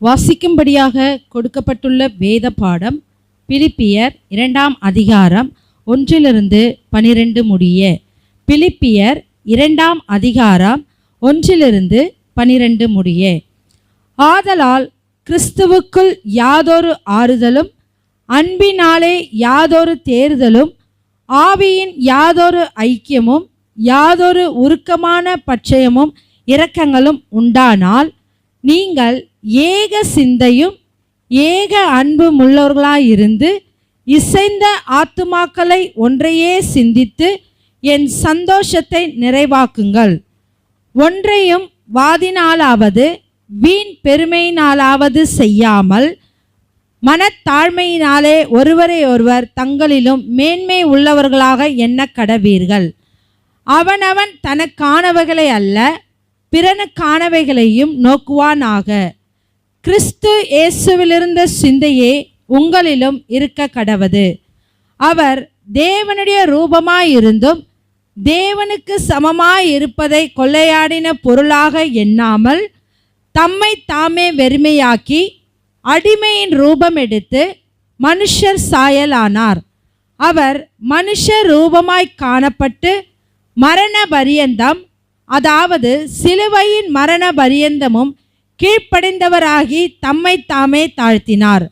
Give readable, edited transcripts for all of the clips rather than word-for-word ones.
வாசிக்கும்படியாக கொடுக்கப்பட்டுள்ள வேத பாடம் பிலிப்பியர் 2ஆம் அதிகாரம் 1-12 முடிய. பிலிப்பியர் 2ஆம் அதிகாரம் 1-12 முடிய. ஆதலால் கிறிஸ்துவுக்குள் யாதொரு ஆறுதலும், அன்பினாலே யாதொரு தேறுதலும், ஆவியின் யாதொரு ஐக்கியமும், யாதொரு உருக்கமான பட்சயமும் இரக்கங்களும் உண்டானால், நீங்கள் ஏக சிந்தையும் ஏக அன்பும் உள்ளவர்களாயிருந்து இசைந்த ஆத்துமாக்களை ஒன்றையே சிந்தித்து என் சந்தோஷத்தை நிறைவாக்குங்கள். ஒன்றையும் வாதினாலாவது வீண் பெருமையினாலாவது செய்யாமல் மனத்தாழ்மையினாலே ஒருவரை ஒருவர் தங்களிலும் மேன்மை உள்ளவர்களாக எண்ண கடவீர்கள். அவனவன் தனக்கானவைகளை அல்ல பிறனுக்கானவைகளையும் நோக்குவானாக. கிறிஸ்து இயேசுவிலிருந்த சிந்தையே உங்களிலும் இருக்க கடவது. அவர் தேவனுடைய ரூபமாயிருந்தும் தேவனுக்கு சமமாயிருப்பதை கொள்ளையாடின பொருளாக எண்ணாமல் தம்மை தாமே வெறுமையாக்கி அடிமையின் ரூபம் எடுத்து மனுஷர் சாயலானார். அவர் மனுஷர் ரூபமாய் காணப்பட்டு மரண பரியந்தம், அதாவது சிலுவையின் மரண பரியந்தமும் கீழ்ப்படைந்தவராகி தம்மை தாமே தாழ்த்தினார்.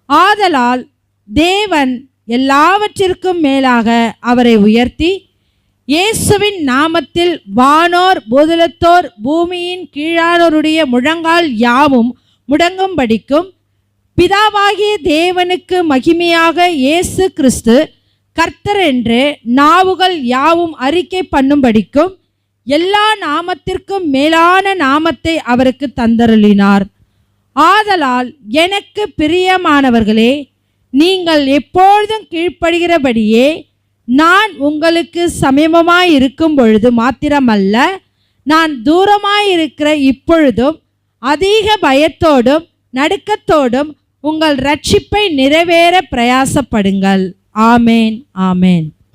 ஆதலால் தேவன் எல்லாவற்றிற்கும் மேலாக அவரை உயர்த்தி இயேசுவின் நாமத்தில் வானோர் பூதலத்தோர் பூமியின் கீழானோருடைய முழங்கால் யாவும் முடங்கும்படிக்கும், பிதாவாகிய தேவனுக்கு மகிமையாக இயேசு கிறிஸ்து கர்த்தர் என்று நாவுகள் யாவும் அறிக்கை பண்ணும்படிக்கும் எல்லா நாமத்திற்கும் மேலான நாமத்தை அவருக்கு தந்தருளினார். ஆதலால் எனக்கு பிரியமானவர்களே, நீங்கள் எப்பொழுதும் கீழ்ப்படுகிறபடியே நான் உங்களுக்கு சமீபமாயிருக்கும் பொழுது மாத்திரமல்ல, நான் தூரமாயிருக்கிற இப்பொழுதும் அதிக பயத்தோடும் நடுக்கத்தோடும் உங்கள் இரட்சிப்பை நிறைவேற பிரயாசப்படுங்கள். ஆமேன், ஆமேன்.